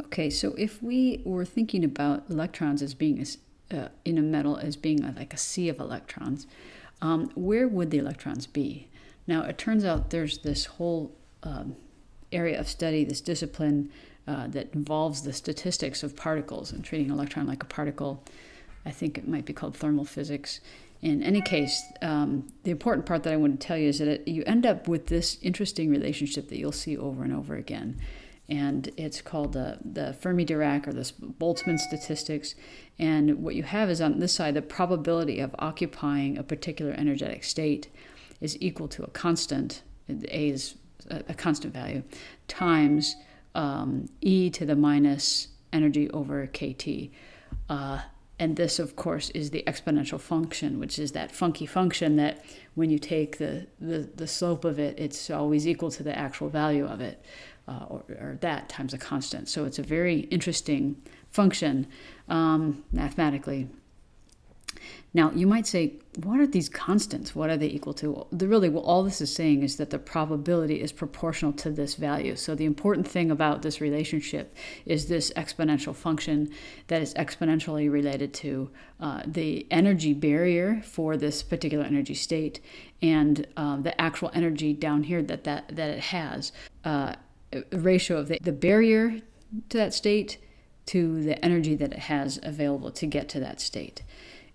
Okay, so if we were thinking about electrons as being in a metal as being like a sea of electrons, where would the electrons be? Now, it turns out there's this whole area of study, this discipline that involves the statistics of particles and treating an electron like a particle. I think it might be called thermal physics. In any case, the important part that I want to tell you is that you end up with this interesting relationship that you'll see over and over again. And it's called the Fermi Dirac, or the Boltzmann statistics. And what you have is on this side, the probability of occupying a particular energetic state is equal to a constant, A is a constant value, times e to the minus energy over kT. And this, of course, is the exponential function, which is that funky function that when you take the slope of it, it's always equal to the actual value of it, or that times a constant. So it's a very interesting function mathematically. Now, you might say, what are these constants? What are they equal to? All this is saying is that the probability is proportional to this value. So the important thing about this relationship is this exponential function that is exponentially related to the energy barrier for this particular energy state and the actual energy down here that it has. A ratio of the barrier to that state to the energy that it has available to get to that state.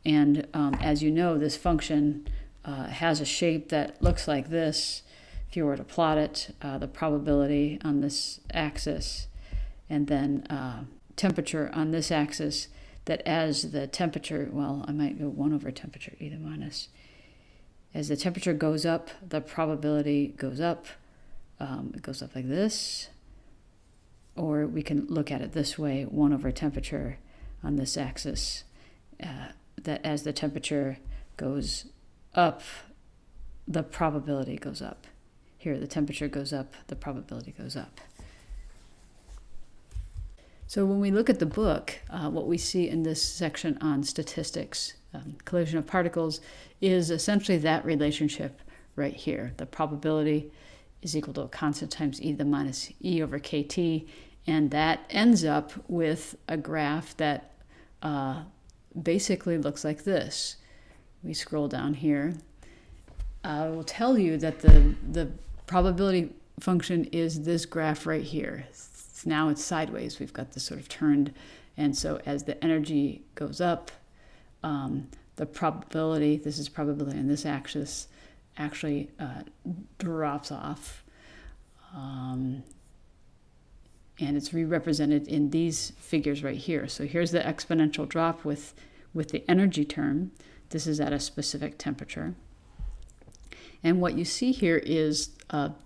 And as you know, this function has a shape that looks like this. If you were to plot it, the probability on this axis, and then temperature on this axis, that as the temperature, I might go 1 over temperature, e to the minus. As the temperature goes up, the probability goes up. It goes up like this. Or we can look at it this way, 1 over temperature on this axis. That as the temperature goes up, the probability goes up. Here, the temperature goes up, the probability goes up. So when we look at the book, what we see in this section on statistics, collision of particles, is essentially that relationship right here. The probability is equal to a constant times e to the minus e over kT, and that ends up with a graph that basically looks like this. We scroll down here. I will tell you that the probability function is this graph right here. Now it's sideways. We've got this sort of turned. And so as the energy goes up, the probability, this is probability on this axis, actually drops off. And it's re-represented in these figures right here. So here's the exponential drop with the energy term. This is at a specific temperature. And what you see here is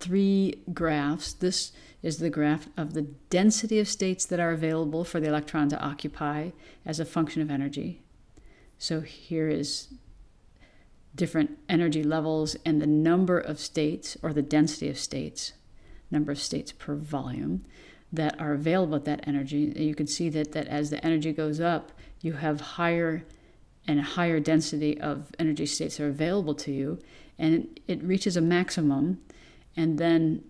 3 graphs. This is the graph of the density of states that are available for the electron to occupy as a function of energy. So here is different energy levels and the number of states, or the density of states, number of states per volume, that are available at that energy. You can see that as the energy goes up, you have higher and higher density of energy states that are available to you, and it reaches a maximum. And then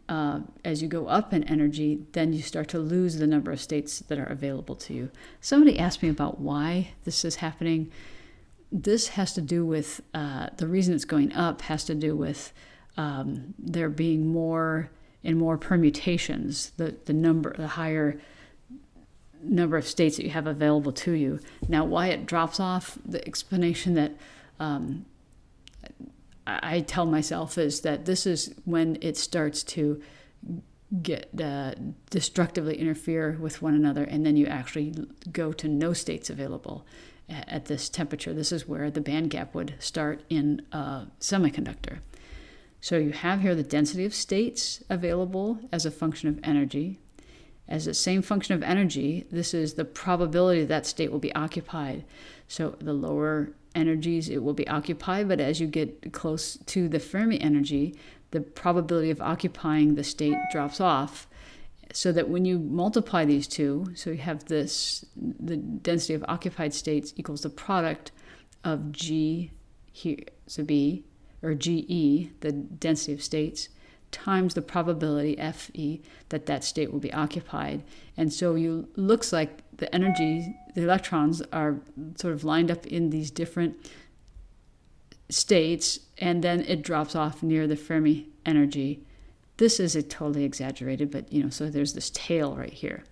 as you go up in energy, then you start to lose the number of states that are available to you. Somebody asked me about why this is happening. This has to do with, the reason it's going up has to do with there being more and more permutations, the higher number of states that you have available to you. Now, why it drops off, the explanation that I tell myself is that this is when it starts to get destructively interfere with one another, and then you actually go to no states available at this temperature. This is where the band gap would start in a semiconductor. So you have here the density of states available as a function of energy. As the same function of energy, this is the probability that state will be occupied. So the lower energies, it will be occupied, but as you get close to the Fermi energy, the probability of occupying the state drops off. So that when you multiply these two, so you have this, the density of occupied states equals the product of G here, so B, or GE, the density of states, times the probability, Fe, that that state will be occupied. And so looks like the energy, the electrons are sort of lined up in these different states, and then it drops off near the Fermi energy. This is totally exaggerated, but so there's this tail right here.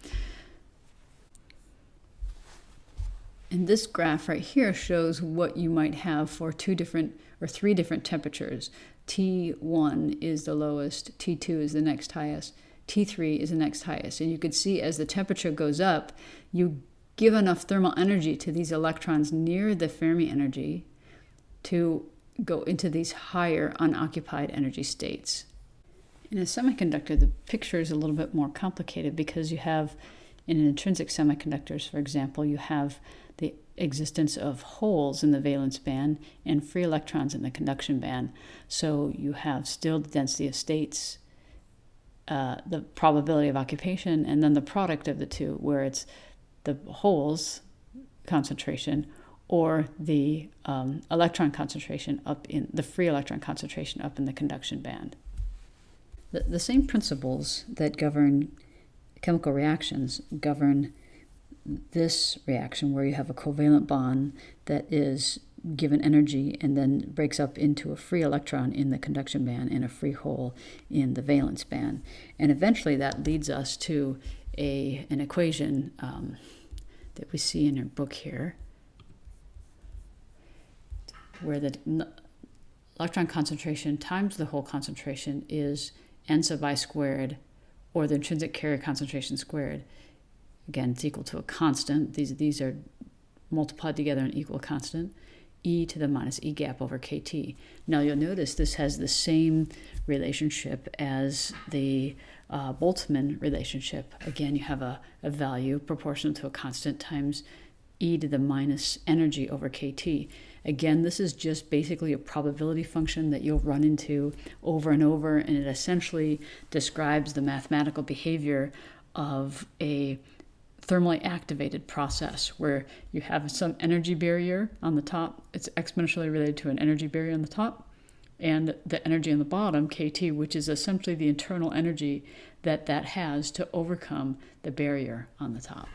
And this graph right here shows what you might have for 2 different or 3 different temperatures. T1 is the lowest, T2 is the next highest, T3 is the next highest. And you can see as the temperature goes up, you give enough thermal energy to these electrons near the Fermi energy to go into these higher unoccupied energy states. In a semiconductor, the picture is a little bit more complicated because you have, in intrinsic semiconductors, for example, you have the existence of holes in the valence band and free electrons in the conduction band. So you have still the density of states, the probability of occupation, and then the product of the two, where it's the holes concentration or the electron concentration up in the free electron concentration up in the conduction band. The same principles that govern chemical reactions govern this reaction, where you have a covalent bond that is given energy and then breaks up into a free electron in the conduction band and a free hole in the valence band. And eventually that leads us to an equation that we see in your book here, where the electron concentration times the hole concentration is n sub I squared, or the intrinsic carrier concentration squared. Again, it's equal to a constant. These are multiplied together and equal constant, e to the minus e gap over kT. Now you'll notice this has the same relationship as the Boltzmann relationship. Again, you have a value proportional to a constant times e to the minus energy over kT. Again, this is just basically a probability function that you'll run into over and over, and it essentially describes the mathematical behavior of a thermally activated process where you have some energy barrier on the top. It's exponentially related to an energy barrier on the top, and the energy on the bottom, kT, which is essentially the internal energy that has to overcome the barrier on the top.